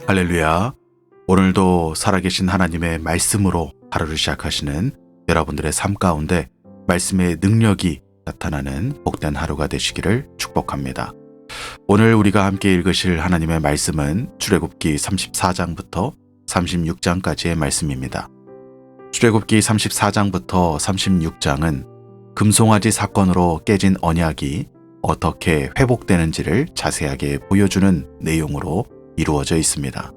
할렐루야. 오늘도 살아계신 하나님의 말씀으로 하루를 시작하시는 여러분들의 삶 가운데 말씀의 능력이 나타나는 복된 하루가 되시기를 축복합니다. 오늘 우리가 함께 읽으실 하나님의 말씀은 출애굽기 34장부터 36장까지의 말씀입니다. 출애굽기 34장부터 36장은 금송아지 사건으로 깨진 언약이 어떻게 회복되는지를 자세하게 보여주는 내용으로 이루어져 있습니다.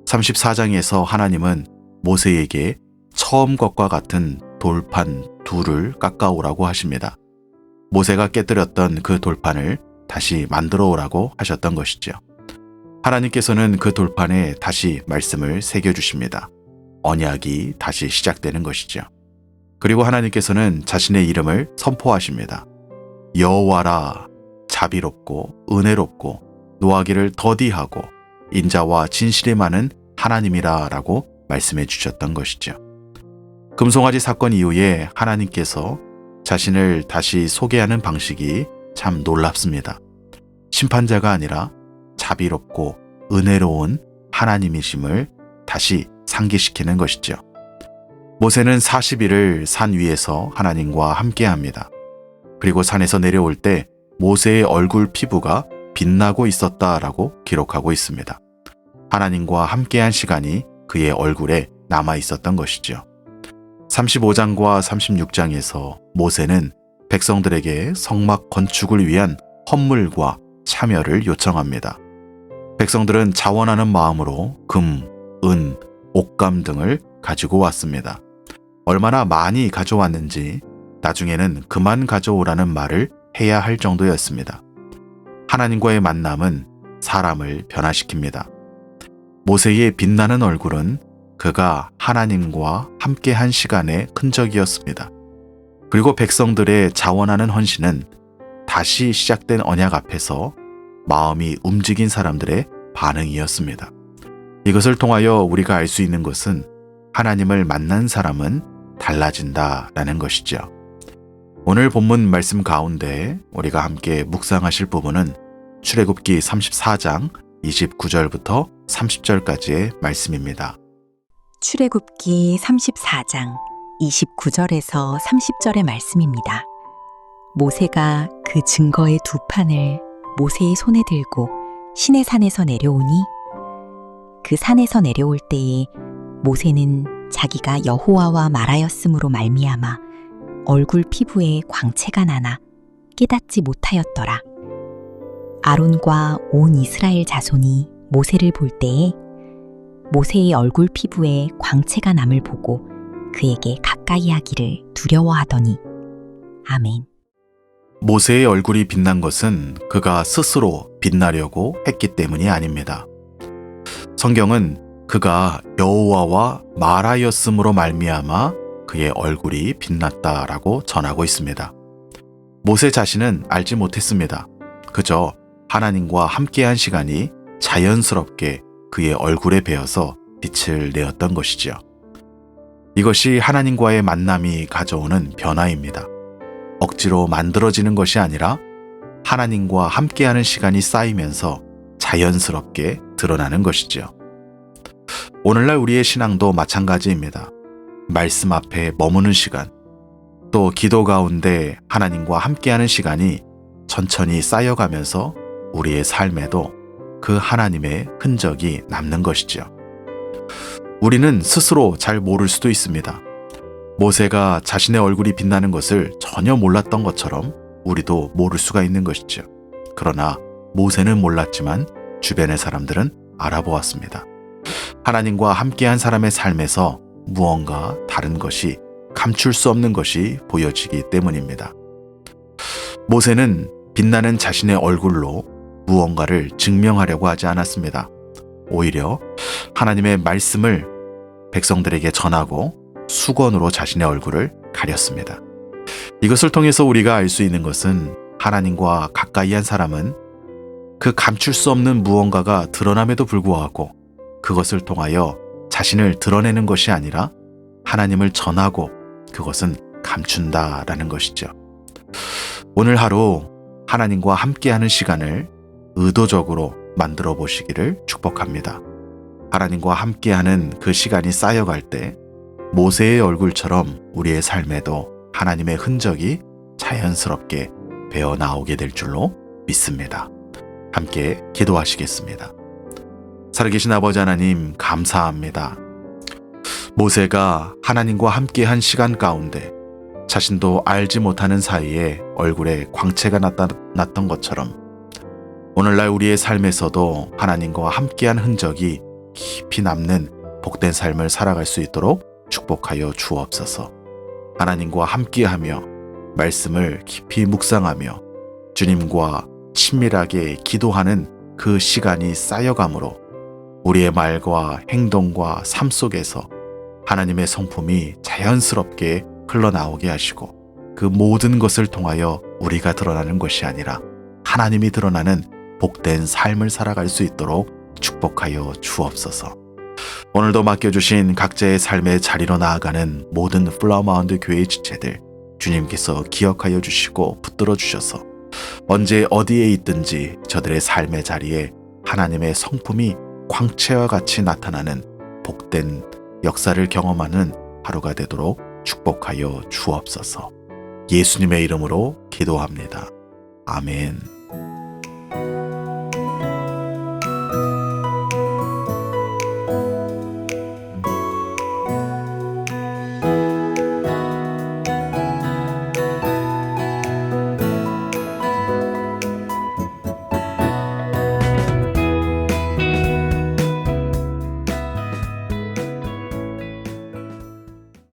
34장에서 하나님은 모세에게 처음 것과 같은 돌판 둘을 깎아오라고 하십니다. 모세가 깨뜨렸던 그 돌판을 다시 만들어 오라고 하셨던 것이죠. 하나님께서는 그 돌판에 다시 말씀을 새겨주십니다. 언약이 다시 시작되는 것이죠. 그리고 하나님께서는 자신의 이름을 선포하십니다. 여호와라, 자비롭고 은혜롭고 노하기를 더디하고 인자와 진실이 많은 하나님이라 라고 말씀해 주셨던 것이죠. 금송아지 사건 이후에 하나님께서 자신을 다시 소개하는 방식이 참 놀랍습니다. 심판자가 아니라 자비롭고 은혜로운 하나님이심을 다시 상기시키는 것이죠. 모세는 40일을 산 위에서 하나님과 함께합니다. 그리고 산에서 내려올 때 모세의 얼굴 피부가 빛나고 있었다라고 기록하고 있습니다. 하나님과 함께한 시간이 그의 얼굴에 남아 있었던 것이죠. 35장과 36장에서 모세는 백성들에게 성막 건축을 위한 헌물과 참여를 요청합니다. 백성들은 자원하는 마음으로 금, 은, 옥감 등을 가지고 왔습니다. 얼마나 많이 가져왔는지 나중에는 그만 가져오라는 말을 해야 할 정도였습니다. 하나님과의 만남은 사람을 변화시킵니다. 모세의 빛나는 얼굴은 그가 하나님과 함께한 시간의 흔적이었습니다. 그리고 백성들의 자원하는 헌신은 다시 시작된 언약 앞에서 마음이 움직인 사람들의 반응이었습니다. 이것을 통하여 우리가 알 수 있는 것은 하나님을 만난 사람은 달라진다라는 것이죠. 오늘 본문 말씀 가운데 우리가 함께 묵상하실 부분은 출애굽기 34장 29절부터 30절까지의 말씀입니다. 출애굽기 34장 29절에서 30절의 말씀입니다. 모세가 그 증거의 두 판을 모세의 손에 들고 시내산에서 내려오니 그 산에서 내려올 때에 모세는 자기가 여호와와 말하였으므로 말미암아 얼굴 피부에 광채가 나나 깨닫지 못하였더라. 아론과 온 이스라엘 자손이 모세를 볼 때에 모세의 얼굴 피부에 광채가 남을 보고 그에게 가까이 하기를 두려워하더니. 아멘. 모세의 얼굴이 빛난 것은 그가 스스로 빛나려고 했기 때문이 아닙니다. 성경은 그가 여호와와 말하였으므로 말미암아 그의 얼굴이 빛났다라고 전하고 있습니다. 모세 자신은 알지 못했습니다. 그저 하나님과 함께한 시간이 자연스럽게 그의 얼굴에 배어서 빛을 내었던 것이죠. 이것이 하나님과의 만남이 가져오는 변화입니다. 억지로 만들어지는 것이 아니라 하나님과 함께하는 시간이 쌓이면서 자연스럽게 드러나는 것이죠. 오늘날 우리의 신앙도 마찬가지입니다. 말씀 앞에 머무는 시간, 또 기도 가운데 하나님과 함께하는 시간이 천천히 쌓여가면서 우리의 삶에도 그 하나님의 흔적이 남는 것이죠. 우리는 스스로 잘 모를 수도 있습니다. 모세가 자신의 얼굴이 빛나는 것을 전혀 몰랐던 것처럼 우리도 모를 수가 있는 것이죠. 그러나 모세는 몰랐지만 주변의 사람들은 알아보았습니다. 하나님과 함께한 사람의 삶에서 무언가 다른 것이, 감출 수 없는 것이 보여지기 때문입니다. 모세는 빛나는 자신의 얼굴로 무언가를 증명하려고 하지 않았습니다. 오히려 하나님의 말씀을 백성들에게 전하고 수건으로 자신의 얼굴을 가렸습니다. 이것을 통해서 우리가 알 수 있는 것은 하나님과 가까이 한 사람은 그 감출 수 없는 무언가가 드러남에도 불구하고 그것을 통하여 자신을 드러내는 것이 아니라 하나님을 전하고 그것은 감춘다라는 것이죠. 오늘 하루 하나님과 함께하는 시간을 의도적으로 만들어 보시기를 축복합니다. 하나님과 함께하는 그 시간이 쌓여갈 때 모세의 얼굴처럼 우리의 삶에도 하나님의 흔적이 자연스럽게 배어 나오게 될 줄로 믿습니다. 함께 기도하시겠습니다. 살아계신 아버지 하나님, 감사합니다. 모세가 하나님과 함께한 시간 가운데 자신도 알지 못하는 사이에 얼굴에 광채가 나타났던 것처럼 오늘날 우리의 삶에서도 하나님과 함께한 흔적이 깊이 남는 복된 삶을 살아갈 수 있도록 축복하여 주옵소서. 하나님과 함께하며 말씀을 깊이 묵상하며 주님과 친밀하게 기도하는 그 시간이 쌓여감으로 우리의 말과 행동과 삶 속에서 하나님의 성품이 자연스럽게 흘러나오게 하시고 그 모든 것을 통하여 우리가 드러나는 것이 아니라 하나님이 드러나는 복된 삶을 살아갈 수 있도록 축복하여 주옵소서. 오늘도 맡겨주신 각자의 삶의 자리로 나아가는 모든 플라워마운드 교회의 지체들 주님께서 기억하여 주시고 붙들어 주셔서 언제 어디에 있든지 저들의 삶의 자리에 하나님의 성품이 광채와 같이 나타나는 복된 역사를 경험하는 하루가 되도록 축복하여 주옵소서. 예수님의 이름으로 기도합니다. 아멘.